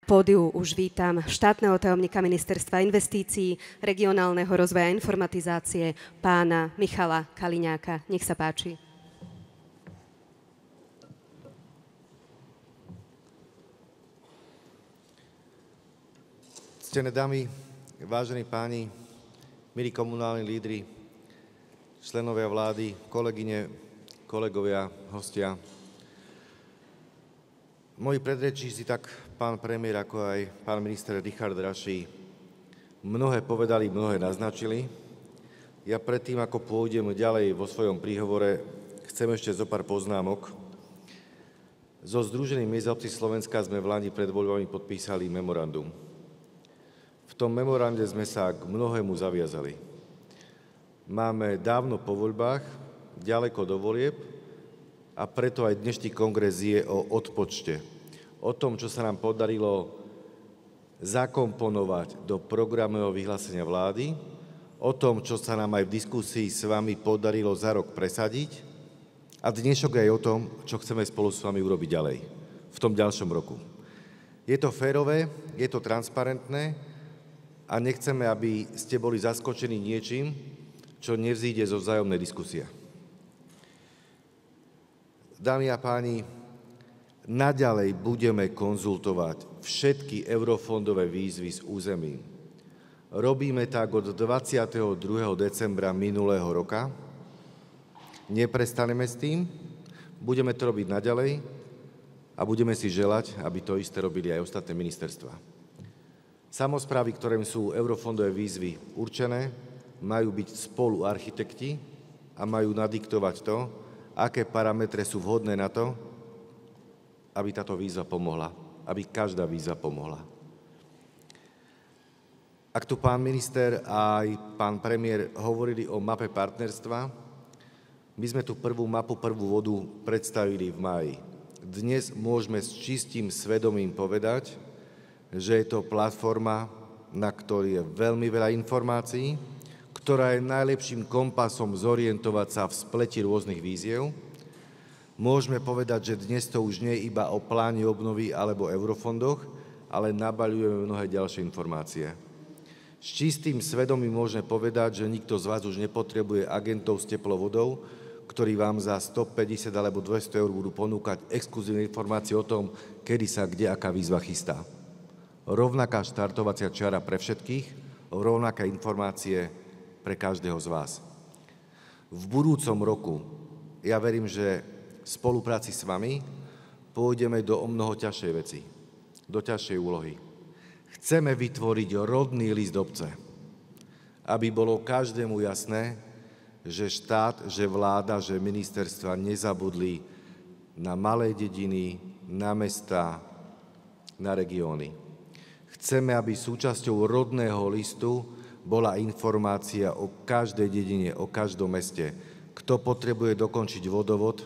pódiu už vítam štátneho tajomníka Ministerstva investícií, regionálneho rozvoja a informatizácie, pána Michala Kaliňáka. Nech sa páči. Ctené dámy, vážení páni, milí komunálni lídri, členovia vlády, kolegyne, kolegovia, hostia. Moji predrečníci, tak pán premiér, ako aj pán minister Richard Raši, mnohé povedali, mnohé naznačili. Ja predtým, ako pôjdem ďalej vo svojom príhovore, chcem ešte zo pár poznámok. So Združením miest a obcí Slovenska sme v lani pred voľbami podpísali memorandum. V tom memorande sme sa k mnohému zaviazali. Máme dávno po voľbách, ďaleko do volieb, a preto aj dnešný kongres je o odpočte. O tom, čo sa nám podarilo zakomponovať do programového vyhlásenia vlády, o tom, čo sa nám aj v diskusii s vami podarilo za rok presadiť, a dnešok aj o tom, čo chceme spolu s vami urobiť ďalej, v tom ďalšom roku. Je to férové, je to transparentné a nechceme, aby ste boli zaskočení niečím, čo nevzíde zo vzájomnej diskusie. Dámy a páni, naďalej budeme konzultovať všetky eurofondové výzvy s územím. Robíme tak od 22. decembra minulého roka. Neprestaneme s tým, budeme to robiť naďalej a budeme si želať, aby to isté robili aj ostatné ministerstvá. Samosprávy, ktorým sú eurofondové výzvy určené, majú byť spolu architekti a majú nadiktovať to, aké parametre sú vhodné na to, aby táto výzva pomohla, aby každá výzva pomohla. Ak tu pán minister a aj pán premiér hovorili o mape partnerstva, my sme tú prvú mapu, prvú vodu predstavili v máji. Dnes môžeme s čistým svedomím povedať, že je to platforma, na ktorej je veľmi veľa informácií, ktorá je najlepším kompasom zorientovať sa v spleti rôznych víziev. Môžeme povedať, že dnes to už nie je iba o pláne obnovy alebo eurofondoch, ale nabaľujeme mnohé ďalšie informácie. S čistým svedomím môžeme povedať, že nikto z vás už nepotrebuje agentov s teplou vodou, ktorí vám za 150 alebo 200 eur budú ponúkať exkluzívne informácie o tom, kedy sa kde aká výzva chystá. Rovnaká štartovacia čiara pre všetkých, rovnaké informácie pre každého z vás. V budúcom roku, ja verím, že v spolupráci s vami pôjdeme do o mnoho ťažšej veci, do ťažšej úlohy. Chceme vytvoriť rodný list obce, aby bolo každému jasné, že štát, že vláda, že ministerstva nezabudli na malé dediny, na mestá, na regióny. Chceme, aby súčasťou rodného listu bola informácia o každej dedine, o každom meste, kto potrebuje dokončiť vodovod,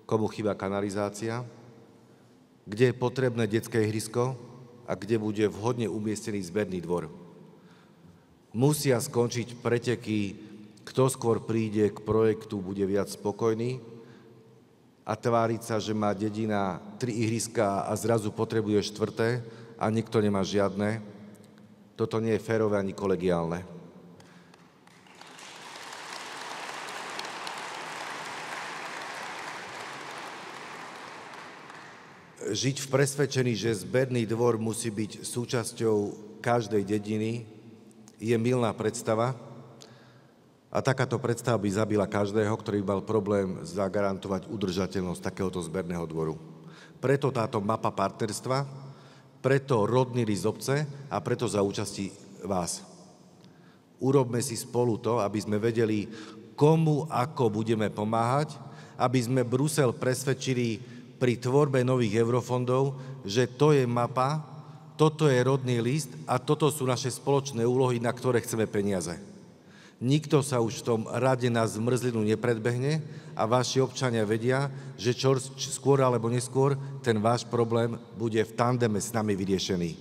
komu chýba kanalizácia, kde je potrebné detské ihrisko a kde bude vhodne umiestnený zberný dvor. Musia skončiť preteky, kto skôr príde k projektu, bude viac spokojný, a tváriť sa, že má dedina 3 ihriská a zrazu potrebuje 4. a nikto nemá žiadne. Toto nie je férové ani kolegiálne. Žiť v presvedčení, že zberný dvor musí byť súčasťou každej dediny, je mylná predstava a takáto predstava by zabila každého, ktorý mal problém zagarantovať udržateľnosť takéhoto zberného dvoru. Preto táto mapa partnerstva, preto rodný list obce a preto za účasti vás. Urobme si spolu to, aby sme vedeli, komu ako budeme pomáhať, aby sme Brusel presvedčili pri tvorbe nových eurofondov, že to je mapa, toto je rodný list a toto sú naše spoločné úlohy, na ktoré chceme peniaze. Nikto sa už v tom rade na zmrzlinu nepredbehne a vaši občania vedia, že čo skôr alebo neskôr ten váš problém bude v tandeme s nami vyriešený.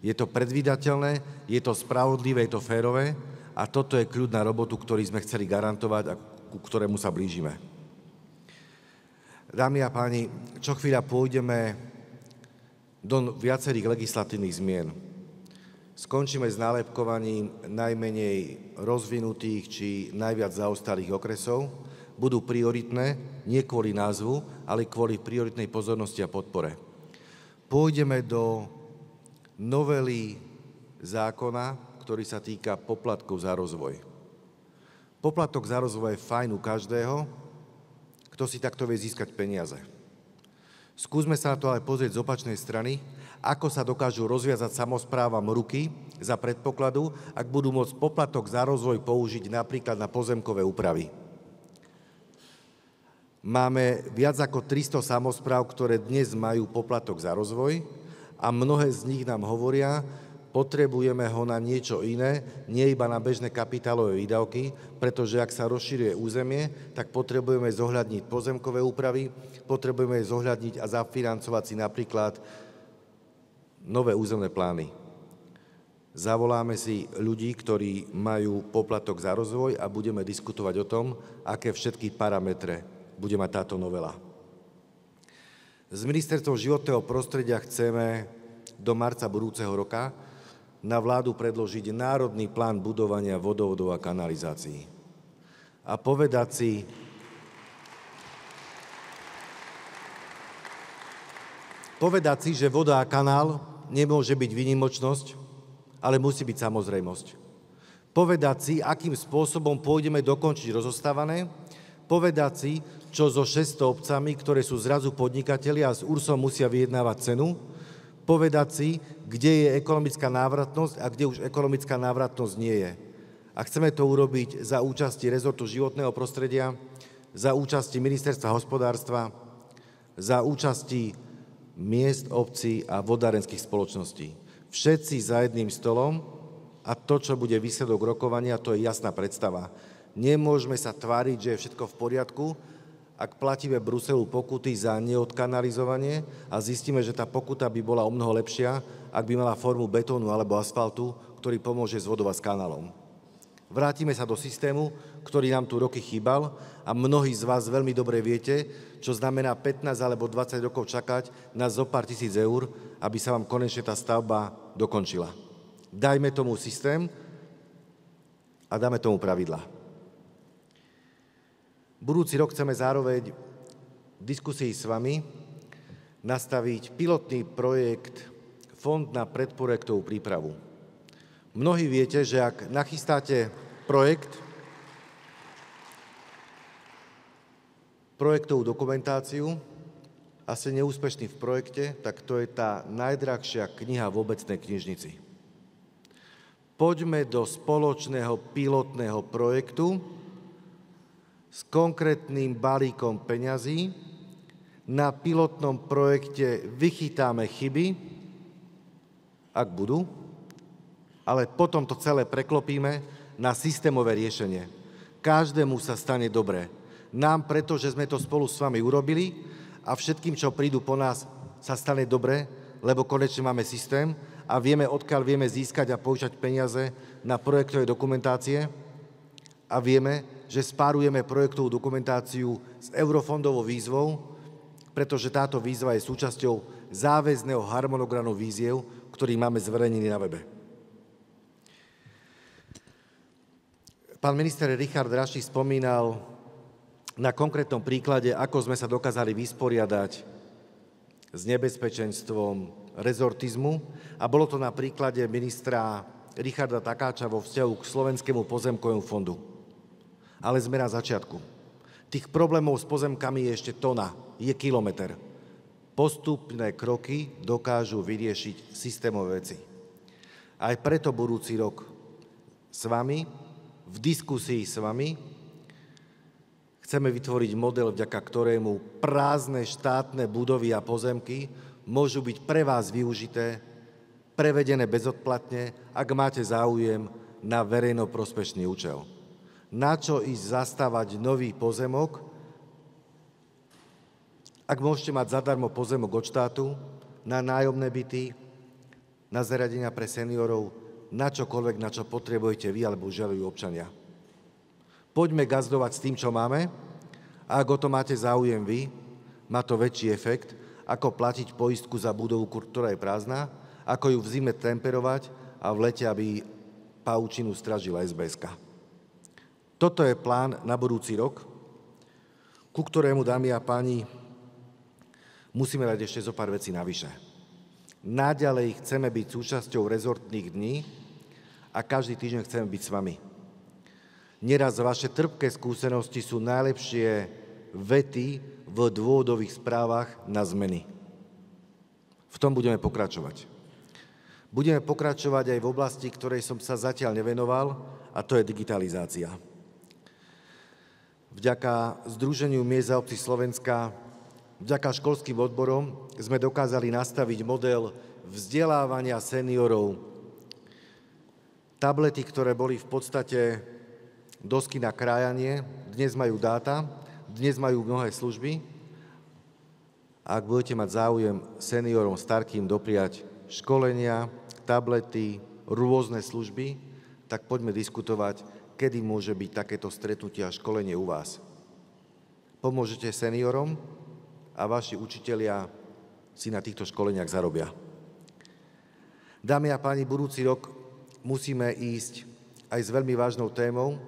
Je to predvídateľné, je to spravodlivé, je to férové a toto je kľud na robotu, ktorý sme chceli garantovať a ku ktorému sa blížime. Dámy a páni, čo chvíľa pôjdeme do viacerých legislatívnych zmien. Skončíme s nálepkovaním najmenej rozvinutých či najviac zaostalých okresov. Budú prioritné nie kvôli názvu, ale kvôli prioritnej pozornosti a podpore. Pôjdeme do novely zákona, ktorý sa týka poplatkov za rozvoj. Poplatok za rozvoj je fajn u každého, kto si takto vie získať peniaze. Skúsme sa na to ale pozrieť z opačnej strany, ako sa dokážu rozviazať samosprávam ruky za predpokladu, ak budú môcť poplatok za rozvoj použiť napríklad na pozemkové úpravy. Máme viac ako 300 samospráv, ktoré dnes majú poplatok za rozvoj a mnohé z nich nám hovoria, potrebujeme ho na niečo iné, nie iba na bežné kapitálové výdavky, pretože ak sa rozširuje územie, tak potrebujeme zohľadniť pozemkové úpravy, potrebujeme zohľadniť a zafinancovať si napríklad nové územné plány. Zavoláme si ľudí, ktorí majú poplatok za rozvoj a budeme diskutovať o tom, aké všetky parametre bude mať táto novela. S Ministerstvom životného prostredia chceme do marca budúceho roka na vládu predložiť národný plán budovania vodovodov a kanalizácií. A povedať si, že voda a kanál nemôže byť výnimočnosť, ale musí byť samozrejmosť. Povedať si, akým spôsobom pôjdeme dokončiť rozostávané, povedať si, čo so 600 obcami, ktoré sú zrazu podnikatelia a s URSom musia vyjednávať cenu, povedať si, kde je ekonomická návratnosť a kde už ekonomická návratnosť nie je. A chceme to urobiť za účasti rezortu životného prostredia, za účasti ministerstva hospodárstva, za účasti miest, obcí a vodárenských spoločností. Všetci za jedným stolom a to, čo bude výsledok rokovania, to je jasná predstava. Nemôžeme sa tváriť, že je všetko v poriadku, ak platíme Bruselu pokuty za neodkanalizovanie a zistíme, že tá pokuta by bola o mnoho lepšia, ak by mala formu betónu alebo asfaltu, ktorý pomôže zvodovať s kanálom. Vrátime sa do systému, ktorý nám tu roky chýbal a mnohí z vás veľmi dobre viete, čo znamená 15 alebo 20 rokov čakať na zo pár tisíc eur, aby sa vám konečne tá stavba dokončila. Dajme tomu systém a dáme tomu pravidlá. Budúci rok chceme zároveň v diskusii s vami nastaviť pilotný projekt Fond na predprojektovú prípravu. Mnohí viete, že ak nachystáte projektovú dokumentáciu a ste neúspešný v projekte, tak to je tá najdrahšia kniha v obecnej knižnici. Poďme do spoločného pilotného projektu s konkrétnym balíkom peňazí. Na pilotnom projekte vychytáme chyby, ak budú, ale potom to celé preklopíme na systémové riešenie. Každému sa stane dobre. Nám, pretože sme to spolu s vami urobili a všetkým, čo prídu po nás, sa stane dobre, lebo konečne máme systém a vieme, odkiaľ vieme získať a použiť peniaze na projektové dokumentácie a vieme, že spárujeme projektovú dokumentáciu s eurofondovou výzvou, pretože táto výzva je súčasťou záväzného harmonogramu výziev, ktorý máme zverejnený na webe. Pán minister Richard Raši spomínal na konkrétnom príklade, ako sme sa dokázali vysporiadať s nebezpečenstvom rezortizmu a bolo to na príklade ministra Richarda Takáča vo vzťahu k Slovenskému pozemkovému fondu. Ale sme na začiatku. Tých problémov s pozemkami je ešte tona, je kilometer. Postupné kroky dokážu vyriešiť systémové veci. Aj preto budúci rok s vami, v diskusii s vami, chceme vytvoriť model, vďaka ktorému prázdne štátne budovy a pozemky môžu byť pre vás využité, prevedené bezodplatne, ak máte záujem na verejnoprospešný účel. Na čo ísť zastávať nový pozemok, ak môžete mať zadarmo pozemok od štátu, na nájomné byty, na zariadenia pre seniorov, na čokoľvek, na čo potrebujete vy alebo želajú občania. Poďme gazdovať s tým, čo máme a ak o to máte záujem vy, má to väčší efekt, ako platiť poistku za budovu, ktorá je prázdna, ako ju v zime temperovať a v lete, aby pavučinu strážila SBS-ka. Toto je plán na budúci rok, ku ktorému, dámy a páni, musíme dať ešte zo pár vecí navyše. Naďalej chceme byť súčasťou rezortných dní a každý týždeň chceme byť s vami. Neraz vaše trpké skúsenosti sú najlepšie vety v dôvodových správach na zmeny. V tom budeme pokračovať. Budeme pokračovať aj v oblasti, ktorej som sa zatiaľ nevenoval, a to je digitalizácia. Vďaka Združeniu miest a obcí Slovenska, vďaka školským odborom sme dokázali nastaviť model vzdelávania seniorov. Tablety, ktoré boli v podstate dosky na krájanie, dnes majú dáta, dnes majú mnohé služby. Ak budete mať záujem seniorom starkým dopriať školenia, tablety, rôzne služby, tak poďme diskutovať, kedy môže byť takéto stretnutie a školenie u vás. Pomôžete seniorom a vaši učitelia si na týchto školeniach zarobia. Dámy a páni, budúci rok musíme ísť aj s veľmi vážnou témou,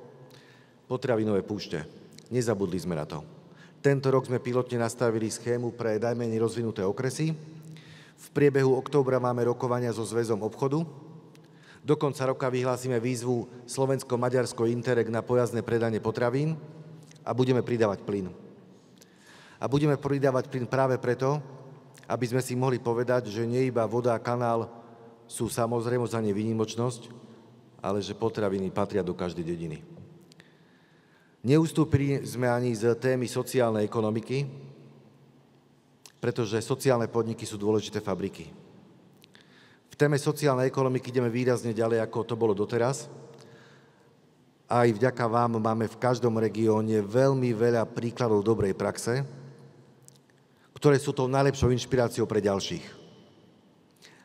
potravinové púšte. Nezabudli sme na to. Tento rok sme pilotne nastavili schému pre najmenej rozvinuté okresy. V priebehu októbra máme rokovania so Zväzom obchodu. Do konca roka vyhlásime výzvu Slovensko-Maďarsko Interreg na pojazdné predanie potravín a budeme pridávať plyn. A budeme pridávať plyn práve preto, aby sme si mohli povedať, že nie iba voda a kanál sú samozrejmosť a nevýnimočnosť, ale že potraviny patria do každej dediny. Neustúpili sme ani z témy sociálnej ekonomiky, pretože sociálne podniky sú dôležité fabriky. V téme sociálnej ekonomiky ideme výrazne ďalej, ako to bolo doteraz. Aj vďaka vám máme v každom regióne veľmi veľa príkladov dobrej praxe, ktoré sú tou najlepšou inšpiráciou pre ďalších.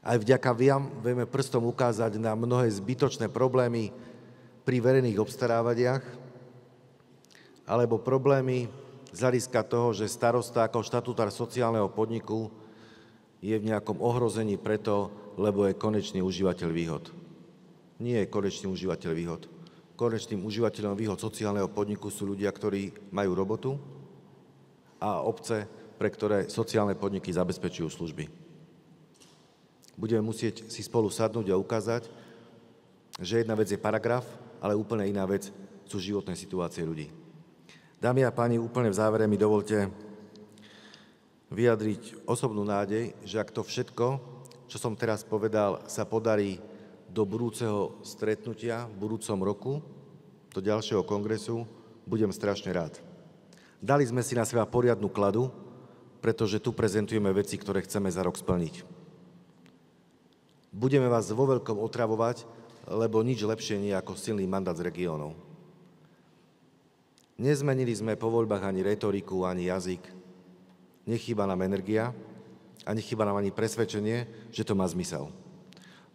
Aj vďaka vám vieme prstom ukázať na mnohé zbytočné problémy pri verejných obstarávaniach, alebo problémy z hľadiska toho, že starosta ako štatutár sociálneho podniku je v nejakom ohrození preto, lebo je konečný užívateľ výhod. Nie je konečný užívateľ výhod. Konečným užívateľom výhod sociálneho podniku sú ľudia, ktorí majú robotu a obce, pre ktoré sociálne podniky zabezpečujú služby. Budeme musieť si spolu sadnúť a ukázať, že jedna vec je paragraf, ale úplne iná vec sú životné situácie ľudí. Dámy a páni, úplne v závere mi dovolte vyjadriť osobnú nádej, že ak to všetko, čo som teraz povedal, sa podarí do budúceho stretnutia v budúcom roku, do ďalšieho kongresu, budem strašne rád. Dali sme si na seba poriadnu kladu, pretože tu prezentujeme veci, ktoré chceme za rok splniť. Budeme vás vo veľkom otravovať, lebo nič lepšie nie ako silný mandát z regiónov. Nezmenili sme po voľbách ani retoriku, ani jazyk. Nechýba nám energia a nechýba nám ani presvedčenie, že to má zmysel.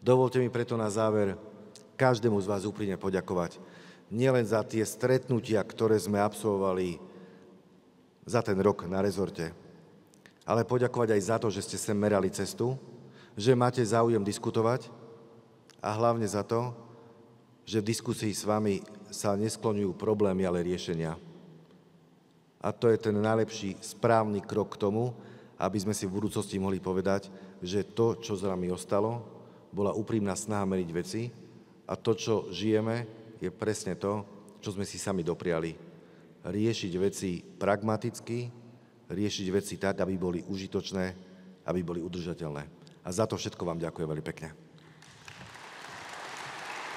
Dovolte mi preto na záver každému z vás úprimne poďakovať. Nielen za tie stretnutia, ktoré sme absolvovali za ten rok na rezorte, ale poďakovať aj za to, že ste sem merali cestu, že máte záujem diskutovať a hlavne za to, že v diskusii s vami sa neskloňujú problémy, ale riešenia. A to je ten najlepší správny krok k tomu, aby sme si v budúcnosti mohli povedať, že to, čo za nami ostalo, bola úprimná snaha meniť veci a to, čo žijeme, je presne to, čo sme si sami dopriali. Riešiť veci pragmaticky, riešiť veci tak, aby boli užitočné, aby boli udržateľné. A za to všetko vám ďakujem veľmi pekne.